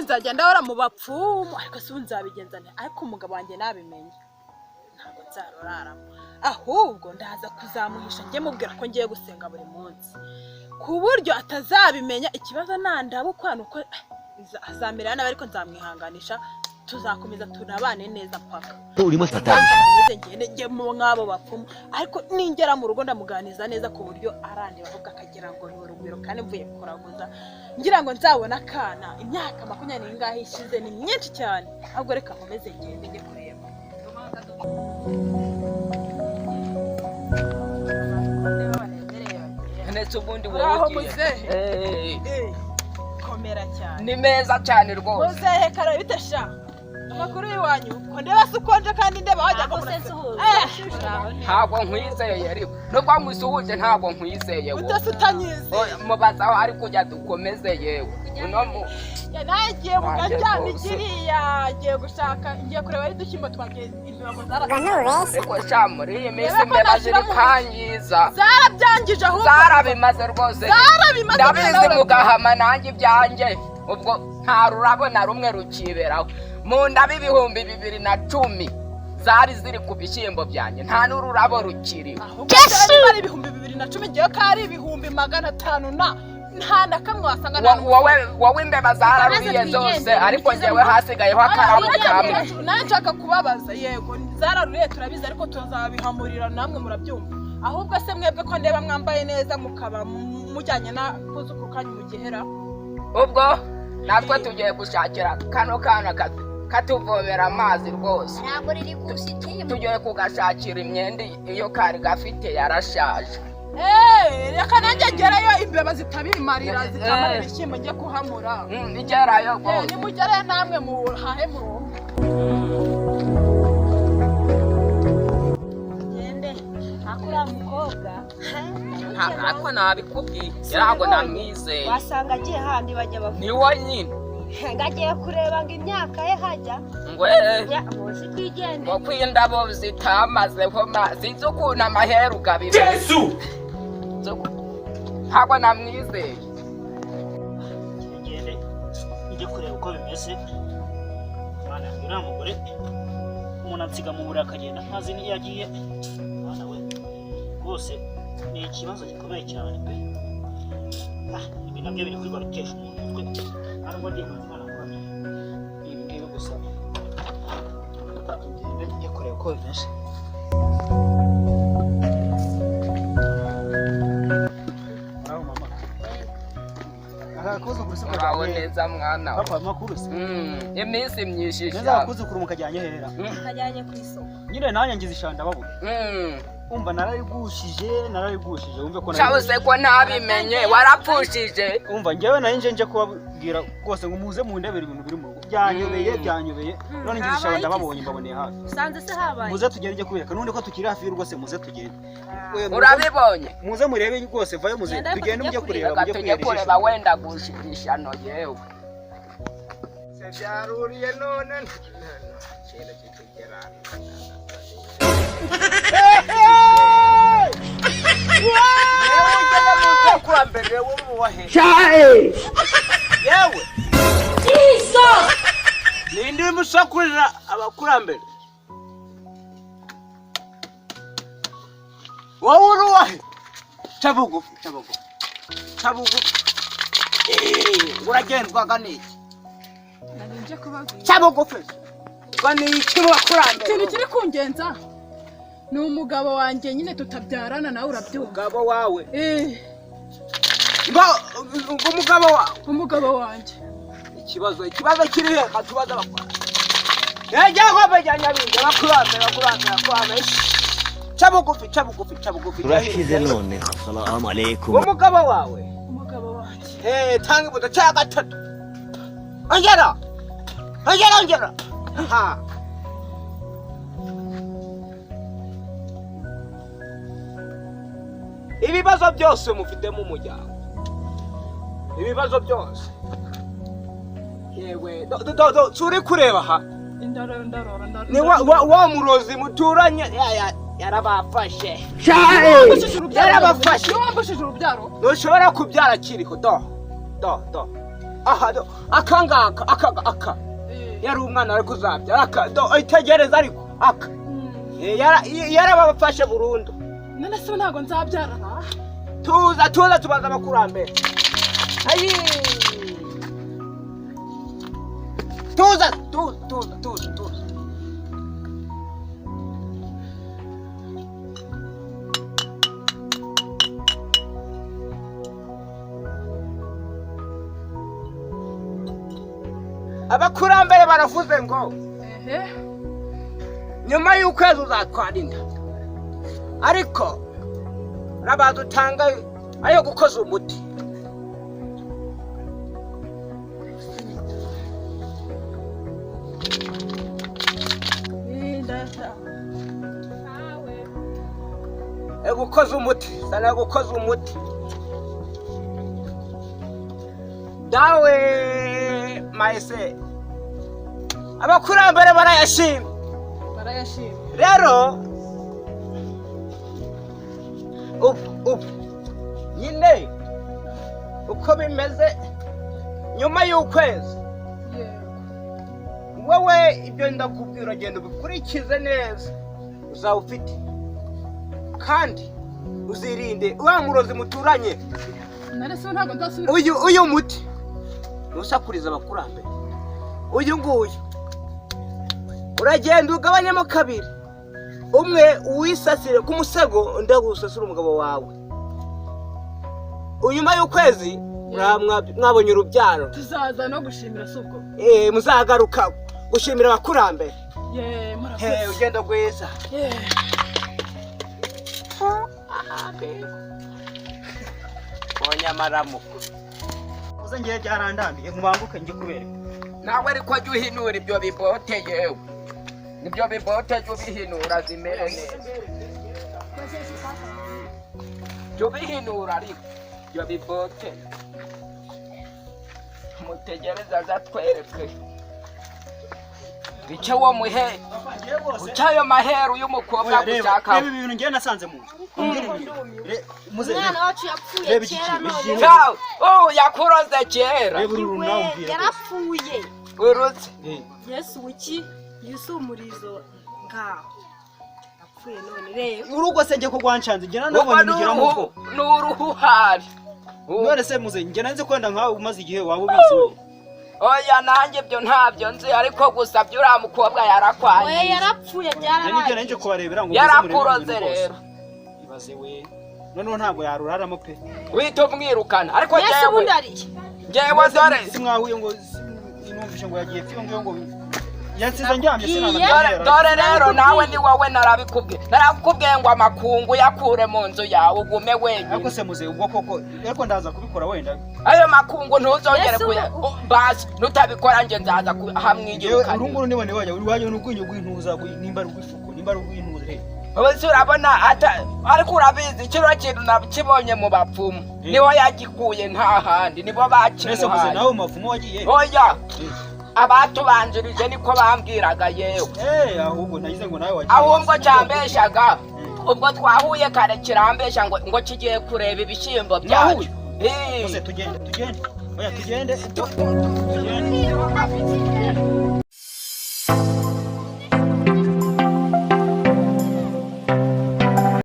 nzagenda ahora mu bapfumu ariko si nzabigenza nte ariko umugabo wanjye nabimenye ntabwo nzaroraramo ahubwo ndaza kuzamuhisha njye mubwira ko ngiye gusenga buri munsi ku buryo atazabimenya ikibazo nandaba ukwana uko azamerera nabi ariko nzamwihanganisha tuzakomeza tunabane neza paka urimo satani nge mu nk'abo bapfumu ariko ningera mu rugo ndamuganiza neza ku buryo arandi bavuga akagira ngo ni urugwiro kandi mvuye kuraguza ngira ngo nzabona akana imyaka 20 n'ingahe ishize ni myinshi cyane ahubwo reka nkomeze ngende njye kureba ndetse ubundi wowe komera cyane ni meza cyane rwose muzehe kara bitesha amakuru yiwanyu ko ndeba sukonje kandi ndeba wajya gusenza ntabwo nkwizeye ariko nubwo musuhuje ntabwo nkwizeye wowe utase utanyizeye mubazaho ari kujya dukomeze yewe uno mu nagiye mu gajyana igiriya agiye gushaka ngiye kureba ari dushyimbo twageze ibibamo zarabimaze ariko sha muri iyi minsi mbeba ziri kangiza zarabyangije ahubwo zarabimaze rwose ndabizi mugahama nanjye ibyanjye ubwo nta rurabo na rumwe rukiberaho mu ndabo 2010 zari ziri ku bishyimbo byanjye nta n'ururabo rukiriho ari 2010 ngiye ko ari 500 na nta nakamwe wasanga wowe imbeba zararuriye zose ariko njyewe hasigayeho akarabo kamwe nawe nshaka kubabaza yego zararuriye turabizi ariko tuzabihamurira namwe murabyumva ahubwo se mwebwe ko ndeba mwambaye neza mukaba mujyanye na kuzukuru kanyu mu gihera ubwo natwe tugiye gushakira kano kana katuvomera amazi rwose ntabwo riri kusitiye tugiye kugashakira imyenda iyo kari gafite yarashaje reka nanjye ngerayo imbeba zitabimarira zitamarira ibishyimbo njye kuhamura igerayo rwose nimugerayo namwe muhahe mu rugo gende akura mukobwa ntabwo nabikubwiye ntabwo namwizeye wasanga agiye handi bajya bavuga ni wo nyine ngagiye kureba ngo imyaka ye hajya ngwe muzi kwigende ngo kwindabo zitamazeho sinzi ukuntu amaheru gabiri Yesu ntabwo namwizeye ngende ijye kureba uko bimeze mwana uriya mugore umuntu ansiga mu buriri akagenda ntazi niyo yagiye mwana we rwose ni ikibazo gikomeye cyane pe ibi nabyo biri kwiga bitesha umuntu umutwe ntabwo ndi umwana wanjye ibi ngibi gusa ngende ijye kureba uko bimeze uraho neza mwana we papa makuru se iminsi myinshi neza kuzukuru mukajyanye herera kajyanye ku isoko nyine nanjye ngize ishanda babura umva narayigushije umve ko cyabuse ko ntabimenye warapfushije umva njyewe nari nje kubabwira rwose ngo muze mu ndebere ibintu biri mu rugo byanyobeye none ngize ishanda ndababonye mbaboneye hafi usanze se habaye muze tugende kubireka none ko tukiri hafi rwose muze tugende urabibonye muze murebe rwose vayo muze tugende mujye kureba tujye kureba wenda gushirisha no yewe se byaruriye none cyera kikigera yewe Jesus nindi musakurira abakurambere wowe uruwahe tabugufi uragendwaga n'iki nje kubabwira tabugufi ngo ni iki bakurambere ikintu kiri kungenza ni umugabo wanjye nyine tutabyarana nawe urabyumva umugabo wawe ngo umugabo wanjye ikibazo kiri he katubaza bakora yajya bajyanya binge bakurambere cabugufi urashize none assalamu alaykum umugabo wawe tanga ibuto cya gatatu ongera ha ibibazo byose mufite mu muryango ibibazo byose yewe turi kureba ha ni wa murozi muturanye yarabafashe yarabafashe wambashije urubyaro ntushobora kubyara kiriho do aha akangaka aka yari umwana ari kuzabyara aka itegereza ariko aka yarabafashe burundu. none se ntabwo nzabyarana. tuza tubaza abakurambere. ayi tuza abakurambere baravuze ngo nyuma y'ukwezi uzatwara inda, ariko nabaza utanga ayo gukoza umuti. gukoza umuti sana gukoza umuti dawe maese abakurambere barayashima rero nyine uko bimeze nyuma y'ukwezi wowe ibyo ndakubwira genda ubikurikize neza uzaba ufite kandi uzirinde wa murozi muturanye. uyu muti ntusakuriza abakurambere. uyu nguyu uragenda ugabanyemo kabiri, umwe uwisasire ku musego undi agusasire umugabo wawe. nyuma y'ukwezi mwabonye urubyaro, tuzaza no gushimira suko muzagaruka gushimira abakurambere. murakoze ugenda gweza. Onyamaramu uze ngiye byarandambiye mubanguke ngi kubera nawe ariko ajya uhinura ibyo bibote yewe, ibyo bibote jya ubihinura zimere neza, jya ubihinura ariko ibyo bibote mutegereze azatwereke icyo uwo muhe ucayo maheru y'umukobwa gushaka. reba ibintu ngiye nasanze mu umwana wacu yapfuye kera none yakuroze kera yarapfuye urutse Yesu wiki yusumurizo ngaho yapfuye none reba urugo se ngiye ko rwancanze ngira nabonye mugira muko n'uruhuhari none se muze ngira nzi kwenda nkawe umaze igihe waba ubizi. oya nanjye byo ntabyo nzi, ariko gusa byura mukobwa yarakwaye. oya yarapfuye byarabaye. nige nanje kubarebera ngo yarakuroze rero ibaze we none ntabwo yaruraramo pe wito mwirukana. ariko Yesu bundi ari jewe dore simwahuye ngo sinumvishe ngo yagiye pyo ngo yansize njyamye sinanabiyera. dore rero nawe ni wowe narakubwiye ngo amakungu yakure mu nzu yawe ugume wenyine. ariko se muze ubwo koko ariko ndaza kubikora wenda ayo makungu ntuzongere kuya basi nutabikora nje nzaza hamwigirukana. urunguru niwe wajya uri n'ugwinyo gw'intuza nimba rugwifuko nimba rugw'intuza he Ubu urabona ariko urabizi kino kintu nakibonye mu bapfumu niho yagikuye nta handi nibo bakimuhaye. ese muze nawe mupfumu wagiye. oya abatubanjirije niko bambwiraga yewe. ahubwo nagize ngo nawe wagiye. ahubwo cyambeshaga ubwo twahuye kare kirambesha ngo kigiye kureba ibishyimbo byacu. tugende oya tugende